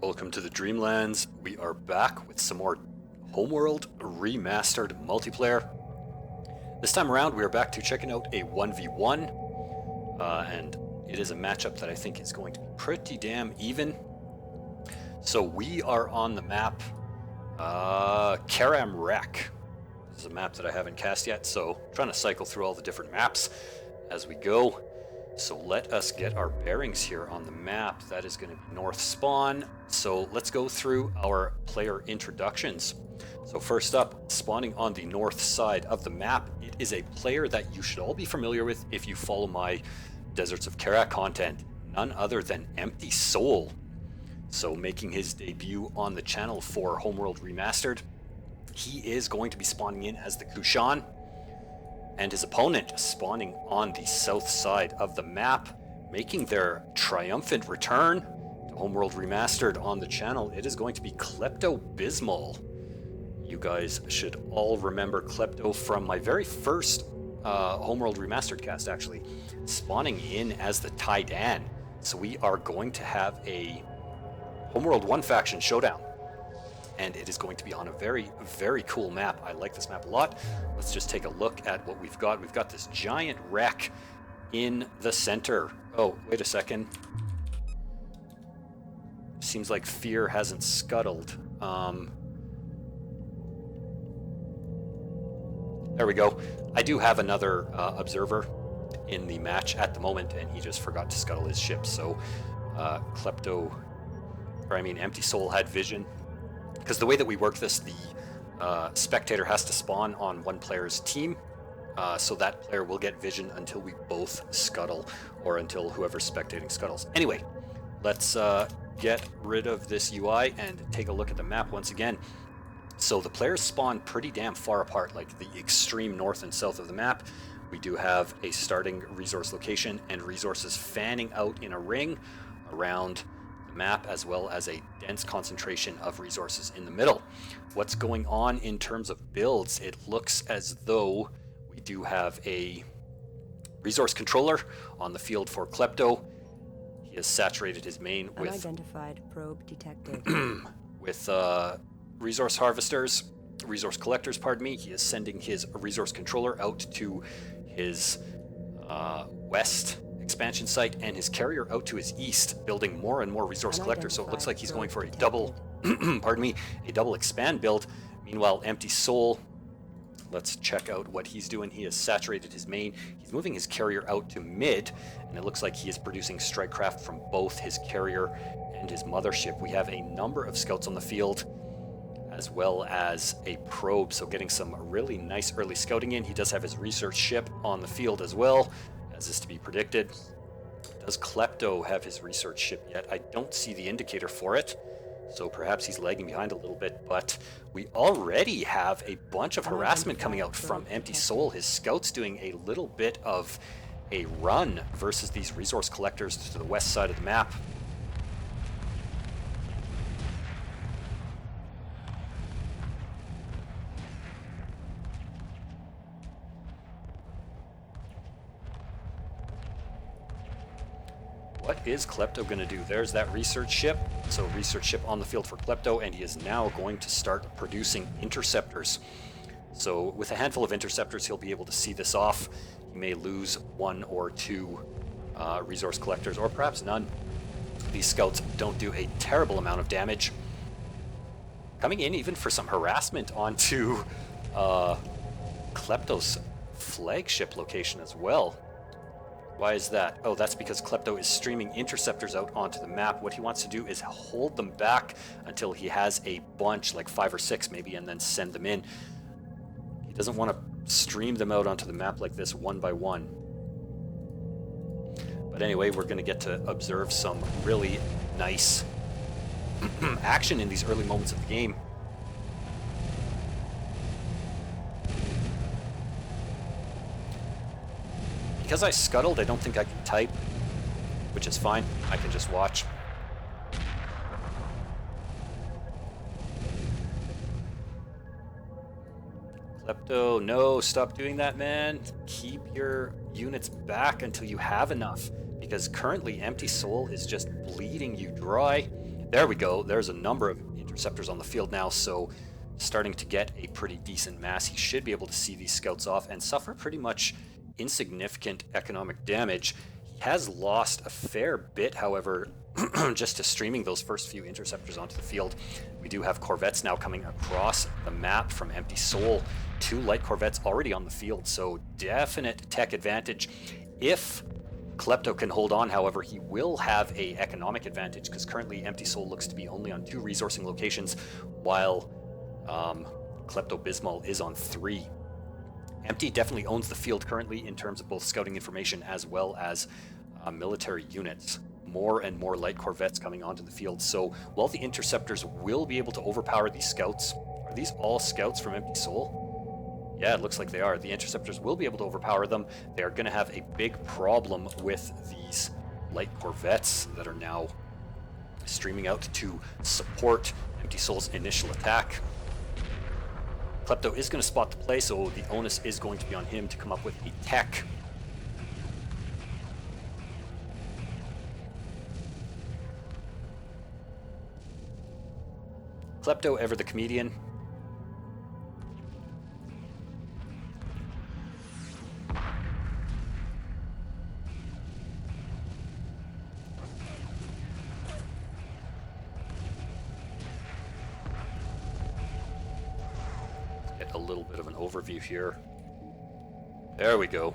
Welcome to the Dreamlands. We are back with some more Homeworld Remastered multiplayer. This time around, we are back to checking out a 1v1, and it is a matchup that I think is going to be pretty damn even. So we are on the map Kharam Wreck. This is a map that I haven't cast yet, so I'm trying to cycle through all the different maps as we go. So let us get our bearings here on the map. That is going to be north spawn. So let's go through our player introductions. So first up, spawning on the north side of the map, it is a player that you should all be familiar with if you follow my Deserts of Kharak content. None other than Empty Soul. So making his debut on the channel for Homeworld Remastered. He is going to be spawning in as the Kushan. And his opponent spawning on the south side of the map, making their triumphant return to Homeworld Remastered on the channel. It is going to be Klepto-Bysmol. You guys should all remember Klepto from my very first Homeworld Remastered cast, actually, spawning in as the Taiidan. So we are going to have a Homeworld 1 faction showdown. And it is going to be on a very, very cool map. I like this map a lot. Let's just take a look at what we've got. We've got this giant wreck in the center. Oh, wait a second. Seems like Fear hasn't scuttled. There we go. I do have another observer in the match at the moment, and he just forgot to scuttle his ship. So Empty Soul had vision. Because the way that we work this, the spectator has to spawn on one player's team, so that player will get vision until we both scuttle, or until whoever's spectating scuttles. Anyway, let's get rid of this UI and take a look at the map once again. So the players spawn pretty damn far apart, like the extreme north and south of the map. We do have a starting resource location and resources fanning out in a ring around map, as well as a dense concentration of resources in the middle. What's going on in terms of builds? It looks as though we do have a resource controller on the field for Klepto. He has saturated his main with unidentified probe detected. with resource harvesters, resource collectors, pardon me. He is sending his resource controller out to his west expansion site and his carrier out to his east, building more and more resource collectors. So it looks like he's going for a double pardon me, a double expand build. Meanwhile, Empty Soul, let's check out what he's doing. He has saturated his main. He's moving his carrier out to mid, and it looks like he is producing strike craft from both his carrier and his mothership. We have a number of scouts on the field, as well as a probe, so getting some really nice early scouting in. He does have his research ship on the field as well, as is to be predicted. Does Klepto have his research ship yet? I don't see the indicator for it, so perhaps he's lagging behind a little bit, but we already have a bunch of harassment coming out from Empty Soul. His scouts doing a little bit of a run versus these resource collectors to the west side of the map. What is Klepto going to do? There's that research ship. So research ship on the field for Klepto, and he is now going to start producing interceptors. So with a handful of interceptors, he'll be able to see this off. He may lose one or two resource collectors, or perhaps none. These scouts don't do a terrible amount of damage. Coming in even for some harassment onto Klepto's flagship location as well. Why is that? Oh, that's because Klepto is streaming interceptors out onto the map. What he wants to do is hold them back until he has a bunch, like 5 or 6 maybe, and then send them in. He doesn't want to stream them out onto the map like this one by one. But anyway, we're going to get to observe some really nice action in these early moments of the game. Because I scuttled, I don't think I can type, which is fine. I can just watch. Klepto, no, stop doing that, man. Keep your units back until you have enough, because currently Empty Soul is just bleeding you dry. There we go. There's a number of interceptors on the field now, so starting to get a pretty decent mass. He should be able to see these scouts off and suffer pretty much insignificant economic damage. He has lost a fair bit, however, just to streaming those first few interceptors onto the field. We do have corvettes now coming across the map from Empty Soul. 2 light corvettes already on the field, so definite tech advantage. If Klepto can hold on, however, he will have a economic advantage because currently Empty Soul looks to be only on 2 resourcing locations, while Klepto-Bysmol is on 3. Empty definitely owns the field currently in terms of both scouting information as well as military units. More and more light corvettes coming onto the field, so while the interceptors will be able to overpower these scouts, are these all scouts from Empty Soul? Yeah, it looks like they are. The interceptors will be able to overpower them. They are going to have a big problem with these light corvettes that are now streaming out to support Empty Soul's initial attack. Klepto is going to spot the play, so the onus is going to be on him to come up with a tech. Klepto, ever the comedian. Get a little bit of an overview here. There we go.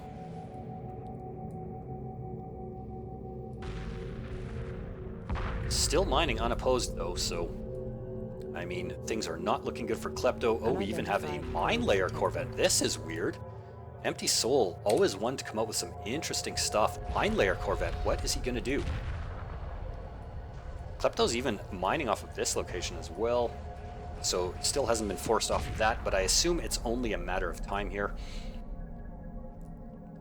Still mining unopposed though, so I mean, things are not looking good for Klepto. Oh, we even have a mine layer corvette. This is weird. Empty Soul, always one to come up with some interesting stuff. Mine layer corvette, what is he going to do? Klepto's even mining off of this location as well. So still hasn't been forced off of that, but I assume it's only a matter of time here.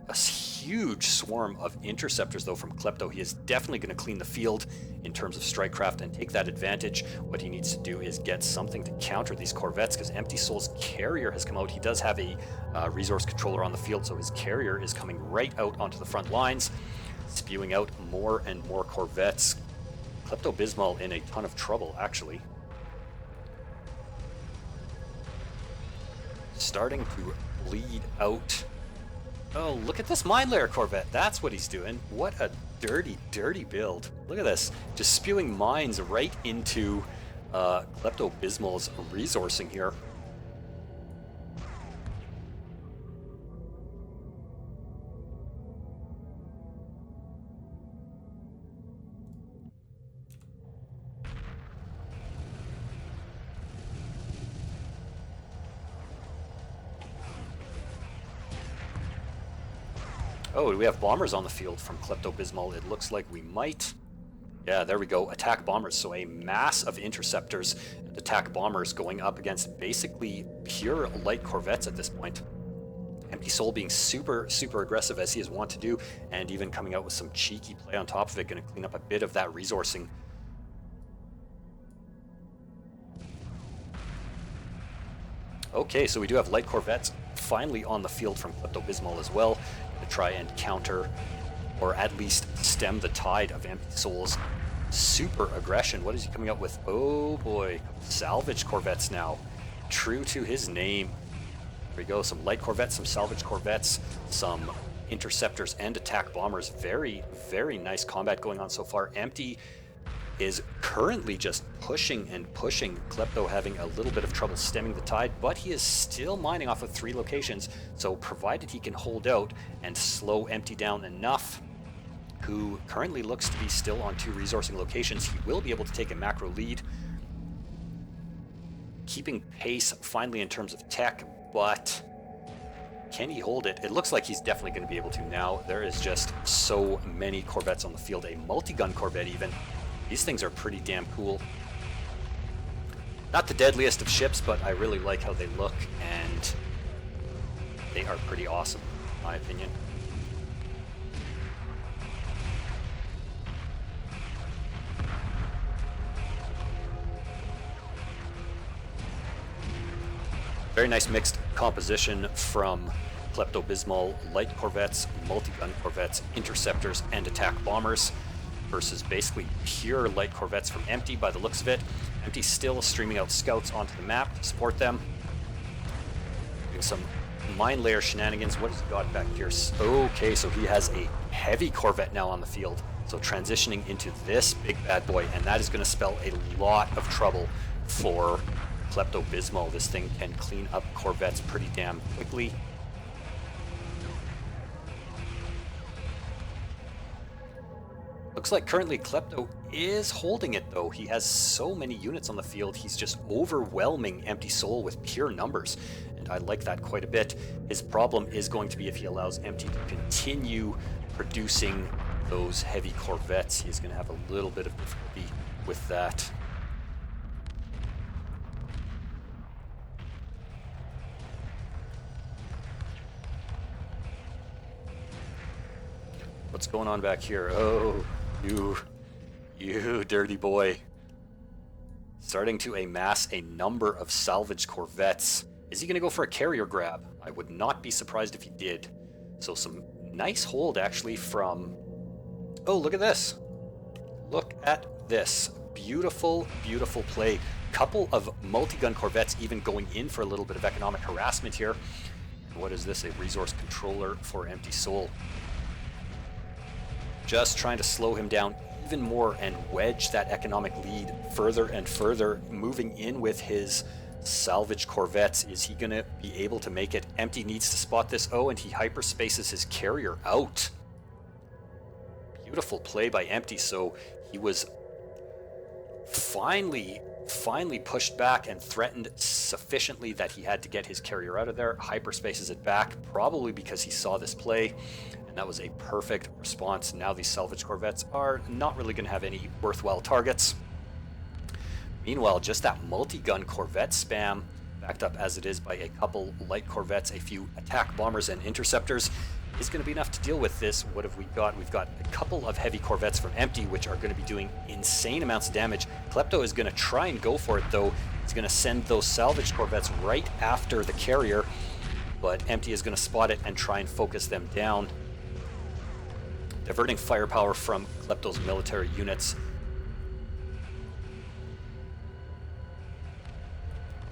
A huge swarm of interceptors though from Klepto. He is definitely going to clean the field in terms of strikecraft and take that advantage. What he needs to do is get something to counter these corvettes because Empty Soul's carrier has come out. He does have a resource controller on the field, so his carrier is coming right out onto the front lines, spewing out more and more corvettes. Klepto-Bysmol in a ton of trouble, actually. Starting to bleed out. Oh, look at this mine layer corvette. That's what he's doing. What a dirty, dirty build. Look at this. Just spewing mines right into Klepto-Bysmol's resourcing here. Oh, do we have bombers on the field from Klepto-Bysmol? It looks like we might. Yeah, there we go. Attack bombers. So a mass of interceptors and attack bombers going up against basically pure light corvettes at this point. Empty Soul being super, super aggressive as he is wont to do, and even coming out with some cheeky play on top of it, going to clean up a bit of that resourcing. Okay, so we do have light corvettes finally on the field from Klepto-Bysmol as well, to try and counter, or at least stem the tide of Empty Soul's super aggression. What is he coming up with? Oh boy, salvage corvettes now. True to his name. There we go, some light corvettes, some salvage corvettes, some interceptors and attack bombers. Very, very nice combat going on so far. Empty is currently just pushing and pushing. Klepto having a little bit of trouble stemming the tide, but he is still mining off of 3 locations, so provided he can hold out and slow Empty down enough, who currently looks to be still on 2 resourcing locations, he will be able to take a macro lead. Keeping pace finally in terms of tech, but can he hold it? It looks like he's definitely going to be able to now. There is just so many corvettes on the field, a multi-gun corvette even. These things are pretty damn cool. Not the deadliest of ships, but I really like how they look, and they are pretty awesome, in my opinion. Very nice mixed composition from Klepto-Bysmol. Light corvettes, multi-gun corvettes, interceptors, and attack bombers. versus basically pure light corvettes from Empty by the looks of it. Empty still streaming out scouts onto the map to support them. Doing some mine layer shenanigans. What has he got back here? Okay, so he has a heavy corvette now on the field. So transitioning into this big bad boy, and that is going to spell a lot of trouble for Klepto-Bysmol. This thing can clean up corvettes pretty damn quickly. Looks like currently Klepto is holding it though. He has so many units on the field, he's just overwhelming Empty Soul with pure numbers. And I like that quite a bit. His problem is going to be if he allows Empty to continue producing those heavy corvettes. He's going to have a little bit of difficulty with that. What's going on back here? Oh, you dirty boy. Starting to amass a number of salvaged corvettes. Is he going to go for a carrier grab? I would not be surprised if he did. So some nice hold actually from... Oh, look at this. Look at this. Beautiful, beautiful play. Couple of multi-gun corvettes even going in for a little bit of economic harassment here. What is this? A resource controller for Empty Soul. Just trying to slow him down even more and wedge that economic lead further and further, moving in with his salvage corvettes. Is he going to be able to make it? Empty needs to spot this. Oh, and he hyperspaces his carrier out. Beautiful play by Empty. So he was finally pushed back and threatened sufficiently that he had to get his carrier out of there. Hyperspaces it back, probably because he saw this play. That was a perfect response. Now these salvage corvettes are not really going to have any worthwhile targets. Meanwhile, just that multi-gun corvette spam, backed up as it is by a couple light corvettes, a few attack bombers and interceptors, is going to be enough to deal with this. What have we got? We've got a couple of heavy corvettes from Empty, which are going to be doing insane amounts of damage. Klepto is going to try and go for it, though. He's going to send those salvage corvettes right after the carrier, but Empty is going to spot it and try and focus them down, diverting firepower from Klepto's military units.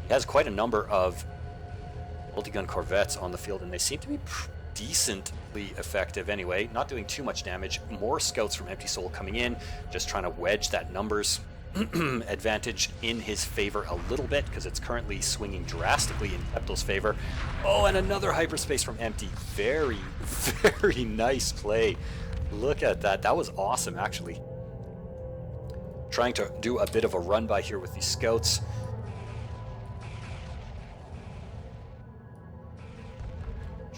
He has quite a number of multi-gun corvettes on the field, and they seem to be decently effective anyway. Not doing too much damage. More scouts from Empty Soul coming in, just trying to wedge that numbers advantage in his favor a little bit, because it's currently swinging drastically in Klepto's favor. Oh, and another hyperspace from Empty. Very, very nice play. Look at that. That was awesome, actually. Trying to do a bit of a run by here with these scouts.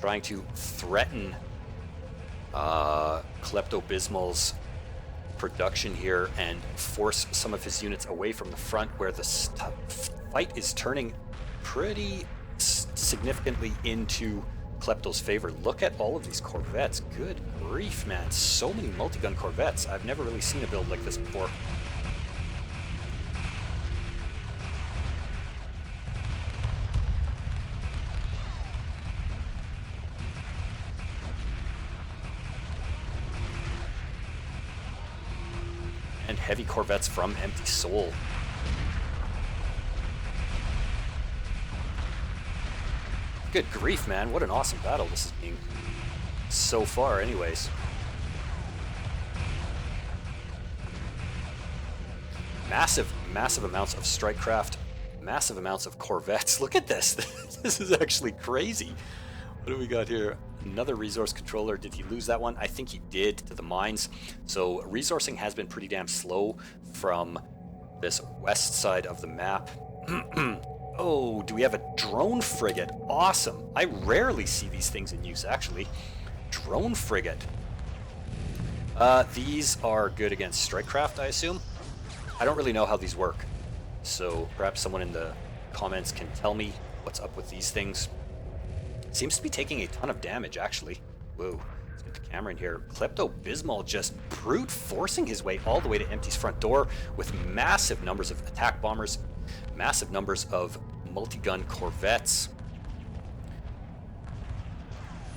Trying to threaten Klepto-Bysmol's production here and force some of his units away from the front, where the fight is turning pretty significantly into Klepto's favor. Look at all of these corvettes. Good grief, man. So many multi-gun corvettes. I've never really seen a build like this before. And heavy corvettes from Empty Soul. Good grief, man. What an awesome battle this is being so far, anyways. Massive, massive amounts of strike craft, massive amounts of corvettes. Look at this. This is actually crazy. What do we got here? Another resource controller. Did he lose that one? I think he did, to the mines. So resourcing has been pretty damn slow from this west side of the map. Oh, do we have a drone frigate? Awesome. I rarely see these things in use, actually. Drone frigate. These are good against strikecraft, I assume. I don't really know how these work, so perhaps someone in the comments can tell me what's up with these things. Seems to be taking a ton of damage, actually. Whoa. Let's get the camera in here. Klepto-Bysmol just brute forcing his way all the way to Empty's front door with massive numbers of attack bombers, massive numbers of multi-gun corvettes.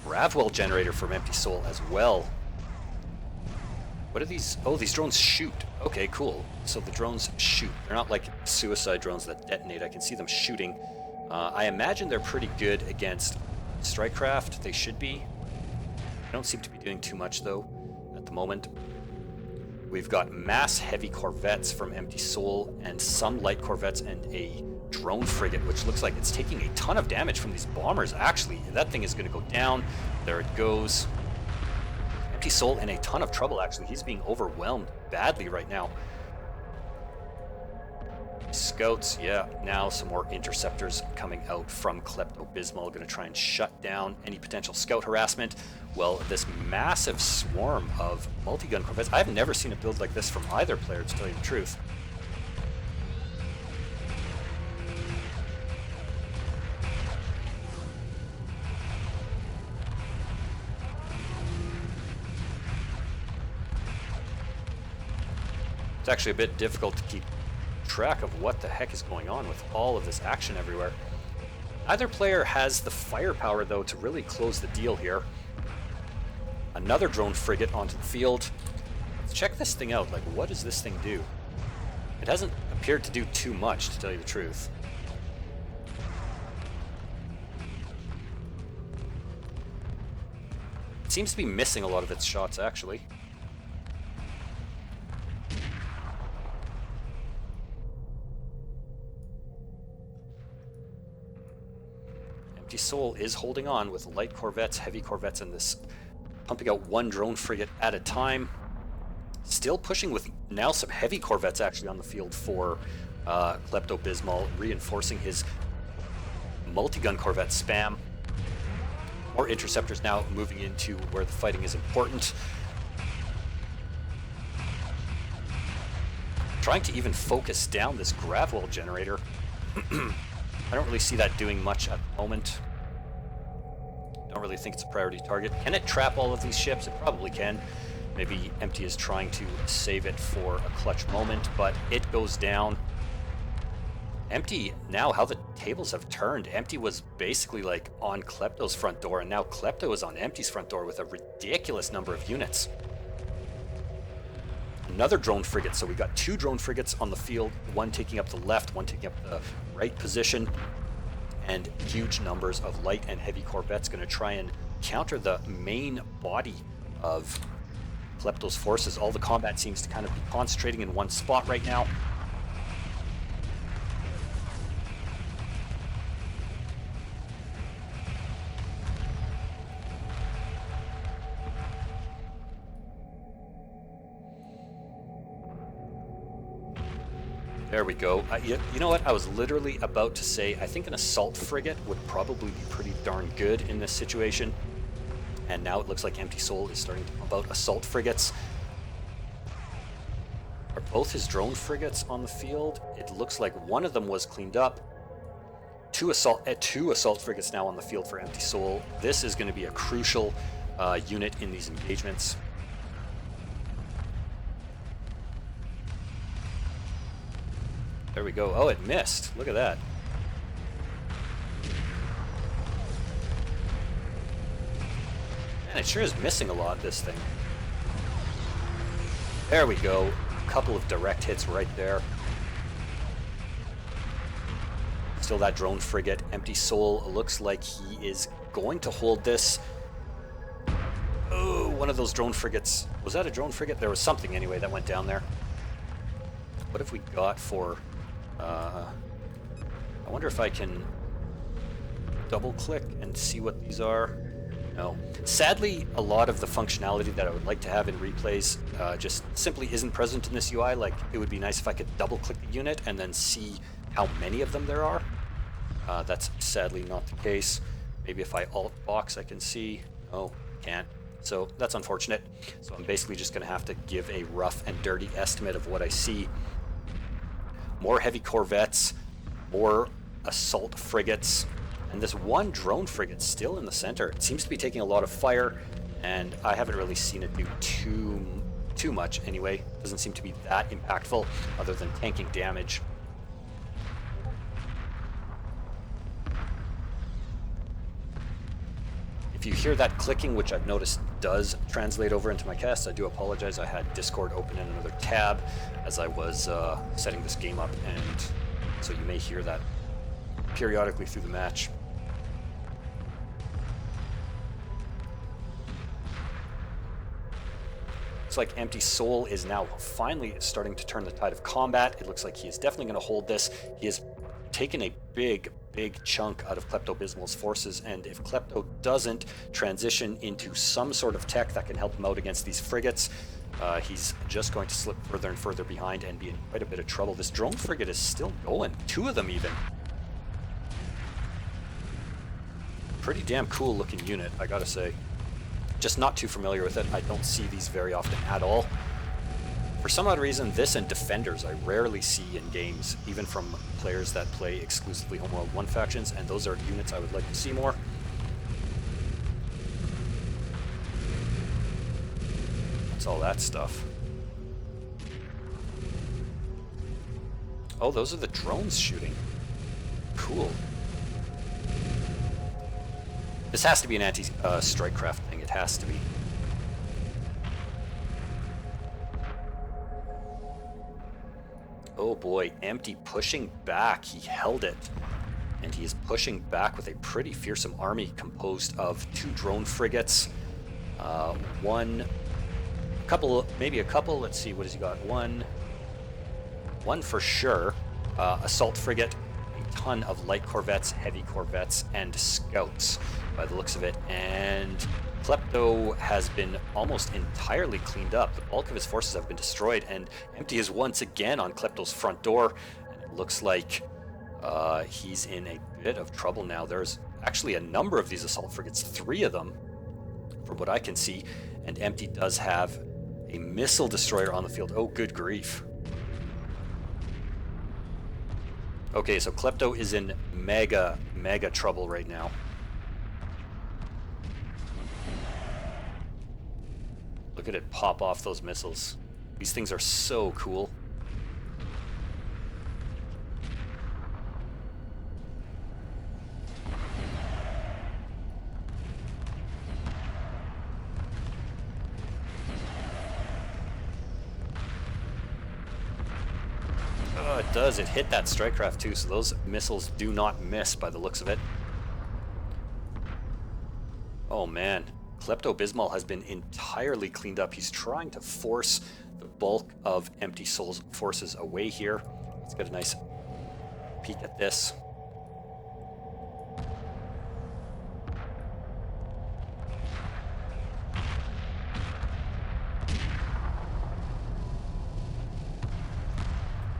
Ravwell generator from Empty Soul as well. What are these? Oh, these drones shoot. Okay, cool. So the drones shoot. They're not like suicide drones that detonate. I can see them shooting. I imagine they're pretty good against strike craft. They should be. I don't seem to be doing too much, though, at the moment. We've got mass heavy corvettes from Empty Soul and some light corvettes and a drone frigate, which looks like it's taking a ton of damage from these bombers, actually. That thing is going to go down. There it goes. Empty Soul in a ton of trouble, actually. He's being overwhelmed badly right now. Scouts, yeah. Now some more interceptors coming out from Klepto-Bysmol, going to try and shut down any potential scout harassment. Well, this massive swarm of multi-gun corvettes, I've never seen a build like this from either player, to tell you the truth. It's actually a bit difficult to keep track of what the heck is going on with all of this action everywhere. Neither player has the firepower, though, to really close the deal here. Another drone frigate onto the field. Let's check this thing out. Like, what does this thing do? It hasn't appeared to do too much, to tell you the truth. It seems to be missing a lot of its shots, actually. Empty Soul is holding on with light corvettes, heavy corvettes, and this pumping out one drone frigate at a time. Still pushing with now some heavy corvettes actually on the field for Klepto-Bysmol, reinforcing his multi-gun corvette spam. More interceptors now moving into where the fighting is important. Trying to even focus down this grav well generator. I don't really see that doing much at the moment. Don't really think it's a priority target. Can it trap all of these ships? It probably can. Maybe Empty is trying to save it for a clutch moment, but it goes down. Empty, now how the tables have turned. Empty was basically like on Klepto's front door, and now Klepto is on Empty's front door with a ridiculous number of units. Another drone frigate, so we got two drone frigates on the field, one taking up the left, one taking up the right position, and huge numbers of light and heavy corvettes going to try and counter the main body of Klepto's forces. All the combat seems to kind of be concentrating in one spot right now. There we go. You know what? I was literally about to say, I think an assault frigate would probably be pretty darn good in this situation. And now it looks like Empty Soul is starting to pump out assault frigates. Are both his drone frigates on the field? It looks like one of them was cleaned up. Two assault frigates now on the field for Empty Soul. This is going to be a crucial unit in these engagements. There we go. Oh, it missed. Look at that. Man, it sure is missing a lot, this thing. There we go. A couple of direct hits right there. Still that drone frigate. Empty Soul looks like he is going to hold this. Oh, one of those drone frigates. Was that a drone frigate? There was something anyway that went down there. What have we got for... I wonder if I can double click and see what these are. No. Sadly, a lot of the functionality that I would like to have in replays just simply isn't present in this UI. Like, it would be nice if I could double click the unit and then see how many of them there are. That's sadly not the case. Maybe if I alt box I can see. No, can't. So that's unfortunate. So I'm basically just going to have to give a rough and dirty estimate of what I see. More heavy corvettes, more assault frigates, and this one drone frigate still in the center. It seems to be taking a lot of fire, and I haven't really seen it do too much anyway. Doesn't seem to be that impactful other than tanking damage. If you hear that clicking, which I've noticed does translate over into my cast, I do apologize. I had Discord open in another tab as I was setting this game up, and so you may hear that periodically through the match. Looks like Empty Soul is now finally starting to turn the tide of combat. It looks like he is definitely going to hold this. He has taken a big chunk out of Klepto-Bysmol's forces, and if Klepto doesn't transition into some sort of tech that can help him out against these frigates, he's just going to slip further and further behind and be in quite a bit of trouble. This drone frigate is still going, 2 of them even. Pretty damn cool looking unit, I gotta say. Just not too familiar with it. I don't see these very often at all. For some odd reason, this and Defenders I rarely see in games, even from players that play exclusively Homeworld 1 factions, and those are units I would like to see more. What's all that stuff? Oh, those are the drones shooting. Cool. This has to be an anti-strike craft thing. It has to be. Oh boy, Empty pushing back. He held it. And he is pushing back with a pretty fearsome army composed of 2 drone frigates. Maybe a couple. Let's see, what has he got? One for sure. Assault frigate, a ton of light corvettes, heavy corvettes, and scouts by the looks of it. And Klepto has been almost entirely cleaned up. The bulk of his forces have been destroyed, and Empty is once again on Klepto's front door. And it looks like he's in a bit of trouble now. There's actually a number of these assault frigates, 3 of them, from what I can see, and Empty does have a missile destroyer on the field. Oh, good grief. Okay, so Klepto is in mega trouble right now. Look at it pop off those missiles. These things are so cool. Oh, it does. It hit that strike craft too, so those missiles do not miss by the looks of it. Oh man. Klepto-Bysmol has been entirely cleaned up. He's trying to force the bulk of Empty Soul's forces away here. Let's get a nice peek at this.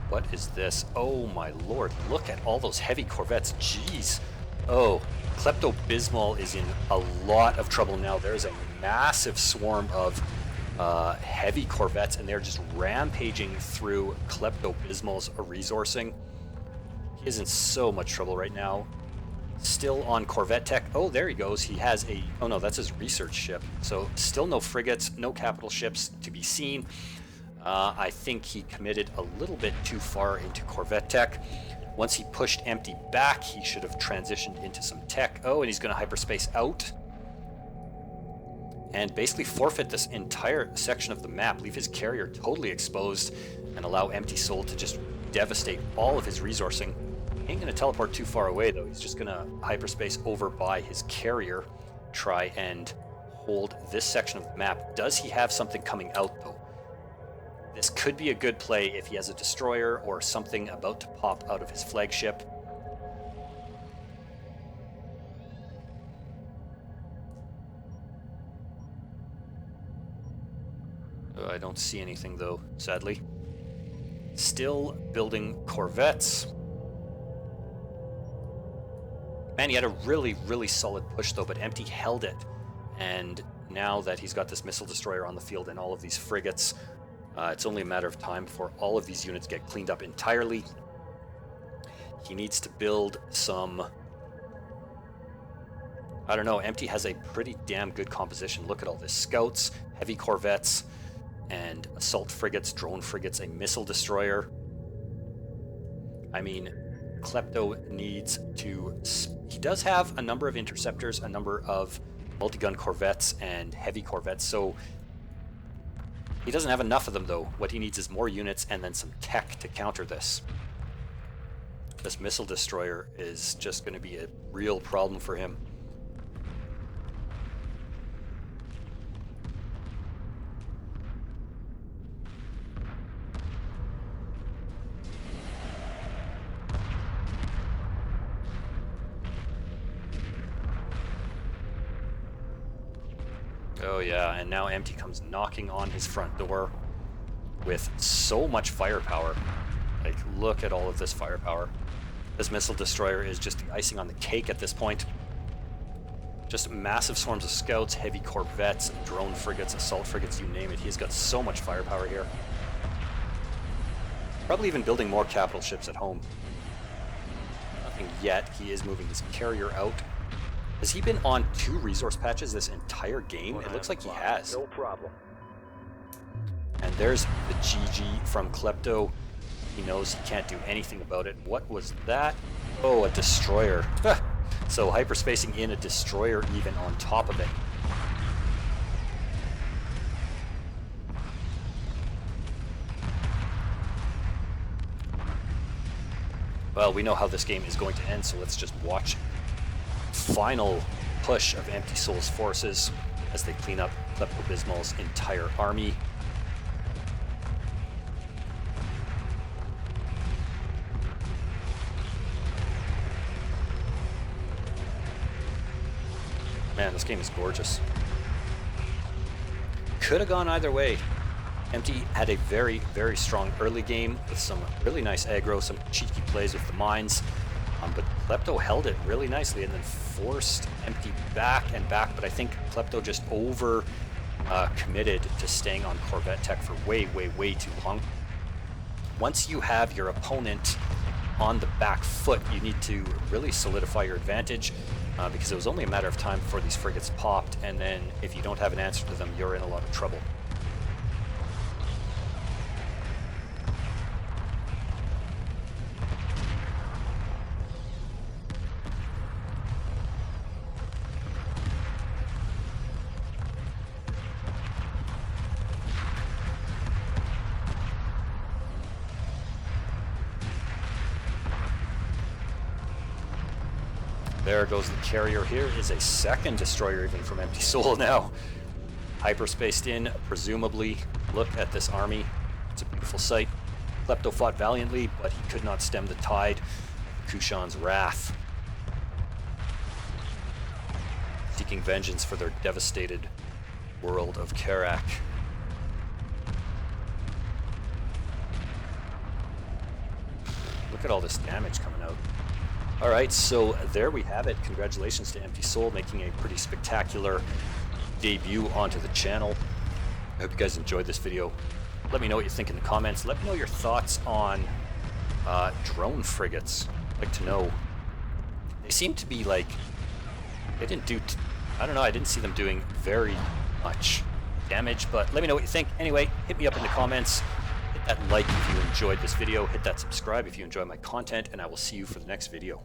What is this? Oh my lord, look at all those heavy corvettes. Jeez. Oh, Klepto-Bysmol is in a lot of trouble now. There's a massive swarm of heavy corvettes, and they're just rampaging through Klepto-Bysmol's resourcing. He is in so much trouble right now. Still on corvette tech. Oh, there he goes. He has a... Oh no, that's his research ship. So still no frigates, no capital ships to be seen. I think he committed a little bit too far into corvette tech. Once he pushed Empty back, he should have transitioned into some tech. Oh, and he's going to hyperspace out. And basically forfeit this entire section of the map, leave his carrier totally exposed, and allow Empty Soul to just devastate all of his resourcing. He ain't going to teleport too far away, though. He's just going to hyperspace over by his carrier, try and hold this section of the map. Does he have something coming out, though? This could be a good play if he has a destroyer or something about to pop out of his flagship. I don't see anything though, sadly. Still building corvettes. Man, he had a really solid push though, but Empty held it. And now that he's got this missile destroyer on the field and all of these frigates, it's only a matter of time before all of these units get cleaned up entirely. He needs to build some... I don't know, Empty has a pretty damn good composition. Look at all this. Scouts, heavy corvettes, and assault frigates, drone frigates, a missile destroyer. I mean, Klepto needs to... He does have a number of interceptors, a number of multi-gun corvettes and heavy corvettes, so he doesn't have enough of them though. What he needs is more units and then some tech to counter this. This missile destroyer is just going to be a real problem for him. Oh yeah, and now Empty comes knocking on his front door with so much firepower. Like, look at all of this firepower. This missile destroyer is just the icing on the cake at this point. Just massive swarms of scouts, heavy corvettes, drone frigates, assault frigates, you name it. He's got so much firepower here. Probably even building more capital ships at home. Nothing yet. He is moving his carrier out. Has he been on 2 resource patches this entire game? It looks like he has. No problem. And there's the GG from Klepto. He knows he can't do anything about it. What was that? Oh, a destroyer. So hyperspacing in a destroyer even on top of it. Well, we know how this game is going to end, so let's just watch final push of Empty Soul's forces as they clean up Klepto-Bysmol's entire army. Man, this game is gorgeous. Could have gone either way. Empty had a very, very strong early game with some really nice aggro, some cheeky plays with the mines. But Klepto held it really nicely and then forced Empty back and back. But I think Klepto just over committed to staying on Corvette tech for way, way, way too long. Once you have your opponent on the back foot, you need to really solidify your advantage because it was only a matter of time before these frigates popped. And then if you don't have an answer to them, you're in a lot of trouble. There goes the carrier. Here is a second destroyer even from Empty Soul now. Hyperspaced in, presumably. Look at this army. It's a beautiful sight. Klepto fought valiantly, but he could not stem the tide of Kushan's wrath. Seeking vengeance for their devastated world of Karak. Look at all this damage coming out. Alright, so there we have it. Congratulations to Empty Soul making a pretty spectacular debut onto the channel. I hope you guys enjoyed this video. Let me know what you think in the comments. Let me know your thoughts on drone frigates. I'd like to know. They seem to be like, they didn't do, I don't know, I didn't see them doing very much damage, but let me know what you think. Anyway, hit me up in the comments. Hit that like if you enjoyed this video. Hit that subscribe if you enjoy my content, and I will see you for the next video.